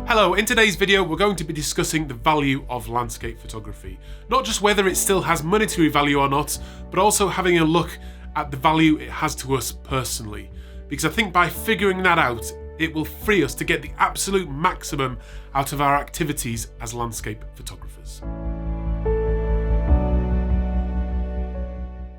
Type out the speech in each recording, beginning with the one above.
Hello, in today's video we're going to be discussing the value of landscape photography. Not just whether it still has monetary value or not, but also having a look at the value it has to us personally. Because I think by figuring that out, it will free us to get the absolute maximum out of our activities as landscape photographers.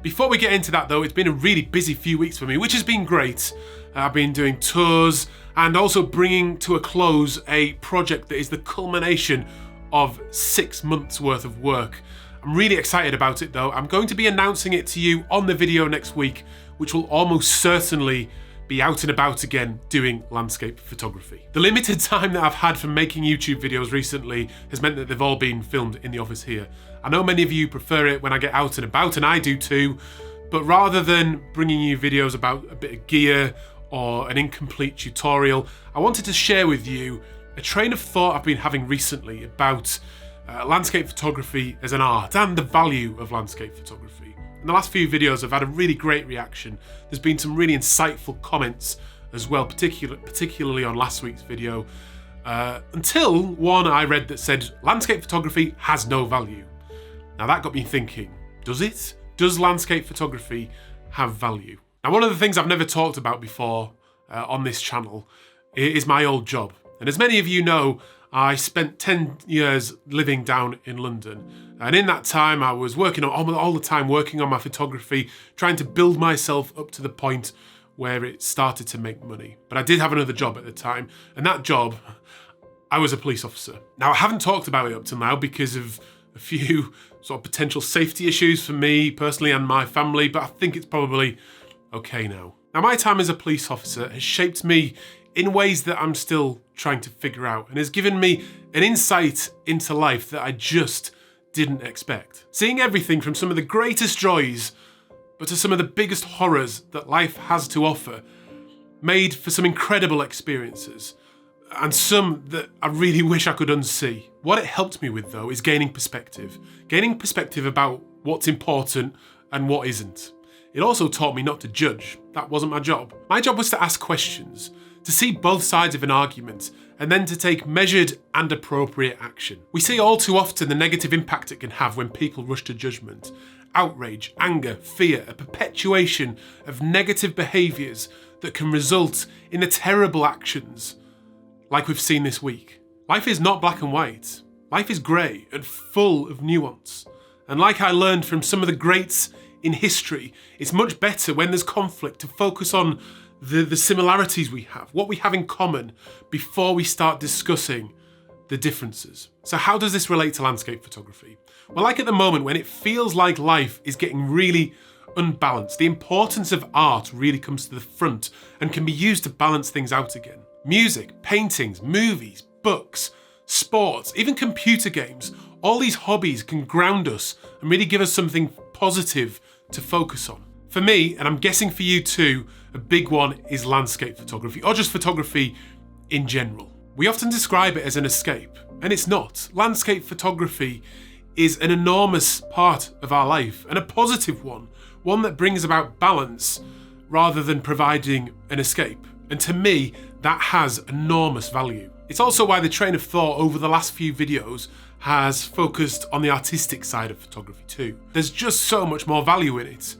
Before we get into that though, it's been a really busy few weeks for me, which has been great. I've been doing tours and also bringing to a close a project that is the culmination of 6 months worth of work. I'm really excited about it though. I'm going to be announcing it to you on the video next week, which will almost certainly be out and about again doing landscape photography. The limited time that I've had from making YouTube videos recently has meant that they've all been filmed in the office here. I know many of you prefer it when I get out and about, and I do too, but rather than bringing you videos about a bit of gear or an incomplete tutorial, I wanted to share with you a train of thought I've been having recently about landscape photography as an art and the value of landscape photography. In the last few videos I've had a really great reaction. There's been some really insightful comments as well, particularly on last week's video, until one I read that said landscape photography has no value. Now that got me thinking, does it? Does landscape photography have value? Now one of the things I've never talked about before on this channel is my old job. And as many of you know, I spent 10 years living down in London. And in that time, I was working all the time working on my photography, trying to build myself up to the point where it started to make money. But I did have another job at the time, and that job, I was a police officer. Now, I haven't talked about it up till now because of a few sort of potential safety issues for me personally and my family, but I think it's probably okay now. Now, my time as a police officer has shaped me in ways that I'm still trying to figure out, and has given me an insight into life that I just didn't expect. Seeing everything from some of the greatest joys, but to some of the biggest horrors that life has to offer, made for some incredible experiences, and some that I really wish I could unsee. What it helped me with though is gaining perspective about what's important and what isn't. It also taught me not to judge. That wasn't my job. My job was to ask questions, to see both sides of an argument, and then to take measured and appropriate action. We see all too often the negative impact it can have when people rush to judgment. Outrage, anger, fear, a perpetuation of negative behaviours that can result in the terrible actions like we've seen this week. Life is not black and white. Life is grey and full of nuance. And like I learned from some of the greats in history, it's much better when there's conflict to focus on the similarities we have, what we have in common, before we start discussing the differences. So how does this relate to landscape photography? Well, like at the moment when it feels like life is getting really unbalanced, the importance of art really comes to the front and can be used to balance things out again. Music, paintings, movies, books, sports, even computer games, all these hobbies can ground us and really give us something positive to focus on. For me, and I'm guessing for you too, a big one is landscape photography, or just photography in general. We often describe it as an escape, and it's not. Landscape photography is an enormous part of our life, and a positive one that brings about balance rather than providing an escape. And to me, that has enormous value. It's also why the train of thought over the last few videos has focused on the artistic side of photography too. There's just so much more value in it,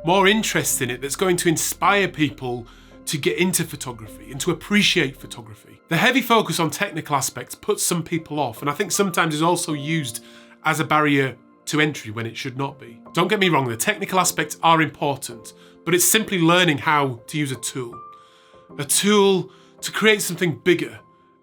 more interest in it that's going to inspire people to get into photography and to appreciate photography. The heavy focus on technical aspects puts some people off, and I think sometimes is also used as a barrier to entry when it should not be. Don't get me wrong, the technical aspects are important, but it's simply learning how to use a tool to create something bigger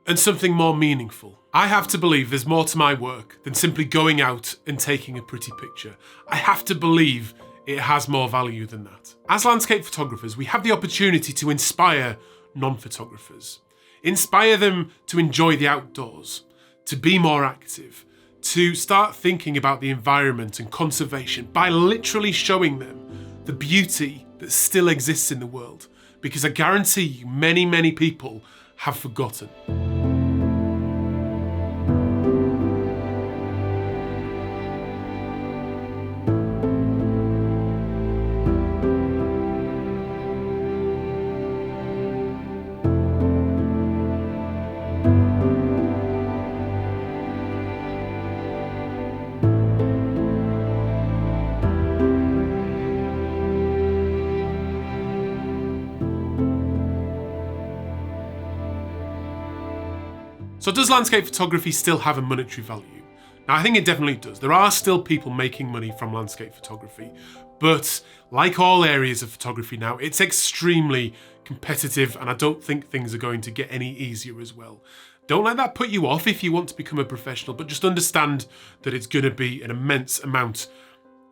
and something more meaningful. I have to believe there's more to my work than simply going out and taking a pretty picture. I have to believe it has more value than that. As landscape photographers, we have the opportunity to inspire non-photographers. Inspire them to enjoy the outdoors, to be more active, to start thinking about the environment and conservation by literally showing them the beauty that still exists in the world. Because I guarantee you many people have forgotten. So does landscape photography still have a monetary value? Now, I think it definitely does. There are still people making money from landscape photography, but like all areas of photography now, it's extremely competitive, and I don't think things are going to get any easier as well. Don't let that put you off if you want to become a professional, but just understand that it's going to be an immense amount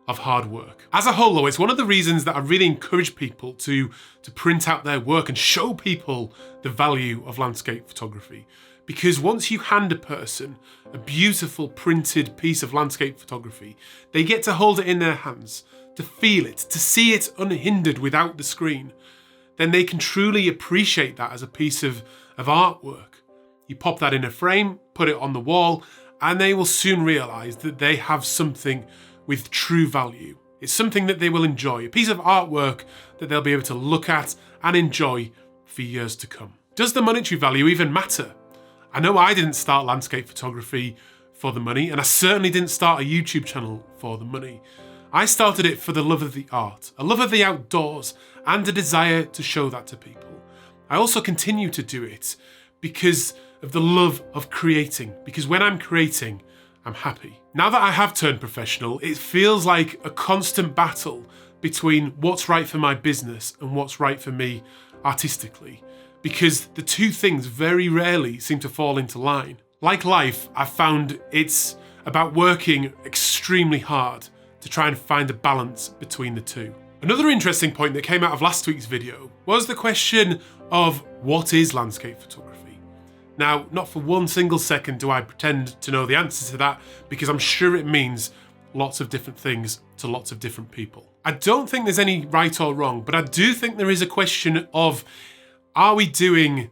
of hard work. As a whole though, it's one of the reasons that I really encourage people to print out their work and show people the value of landscape photography. Because once you hand a person a beautiful printed piece of landscape photography, they get to hold it in their hands, to feel it, to see it unhindered without the screen. Then they can truly appreciate that as a piece of artwork. You pop that in a frame, put it on the wall, and they will soon realise that they have something with true value. It's something that they will enjoy, a piece of artwork that they'll be able to look at and enjoy for years to come. Does the monetary value even matter? I know I didn't start landscape photography for the money, and I certainly didn't start a YouTube channel for the money. I started it for the love of the art, a love of the outdoors, and a desire to show that to people. I also continue to do it because of the love of creating, because when I'm creating, I'm happy. Now that I have turned professional, it feels like a constant battle between what's right for my business and what's right for me artistically, because the two things very rarely seem to fall into line. Like life, I've found it's about working extremely hard to try and find a balance between the two. Another interesting point that came out of last week's video was the question of what is landscape photography? Now, not for one single second do I pretend to know the answer to that, because I'm sure it means lots of different things to lots of different people. I don't think there's any right or wrong, but I do think there is a question of, are we doing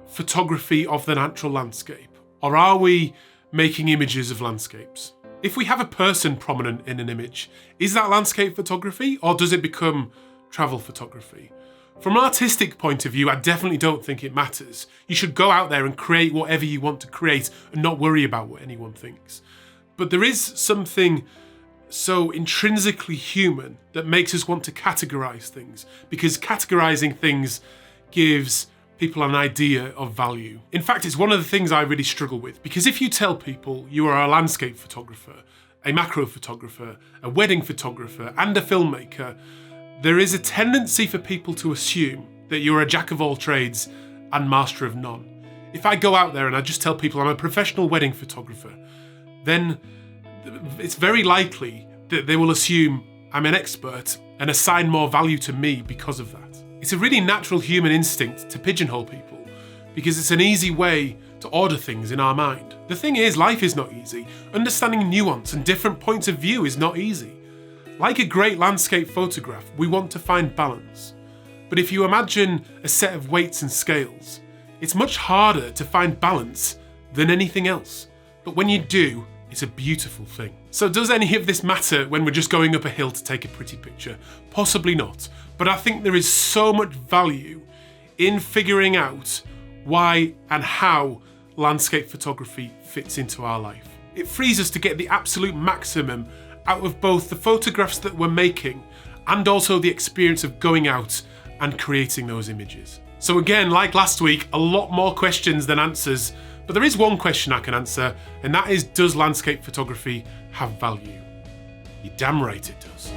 photography of the natural landscape, or are we making images of landscapes? If we have a person prominent in an image, is that landscape photography, or does it become travel photography? From an artistic point of view, I definitely don't think it matters. You should go out there and create whatever you want to create and not worry about what anyone thinks. But there is something so intrinsically human that makes us want to categorize things, because categorizing things gives people an idea of value. In fact, it's one of the things I really struggle with, because if you tell people you are a landscape photographer, a macro photographer, a wedding photographer, and a filmmaker, there is a tendency for people to assume that you're a jack of all trades and master of none. If I go out there and I just tell people I'm a professional wedding photographer, then it's very likely that they will assume I'm an expert and assign more value to me because of that. It's a really natural human instinct to pigeonhole people, because it's an easy way to order things in our mind. The thing is, life is not easy. Understanding nuance and different points of view is not easy. Like a great landscape photograph, we want to find balance. But if you imagine a set of weights and scales, it's much harder to find balance than anything else. But when you do, it's a beautiful thing. So does any of this matter when we're just going up a hill to take a pretty picture? Possibly not. But I think there is so much value in figuring out why and how landscape photography fits into our life. It frees us to get the absolute maximum out of both the photographs that we're making and also the experience of going out and creating those images. So again, like last week, a lot more questions than answers, but there is one question I can answer, and that is, does landscape photography have value? You're damn right it does.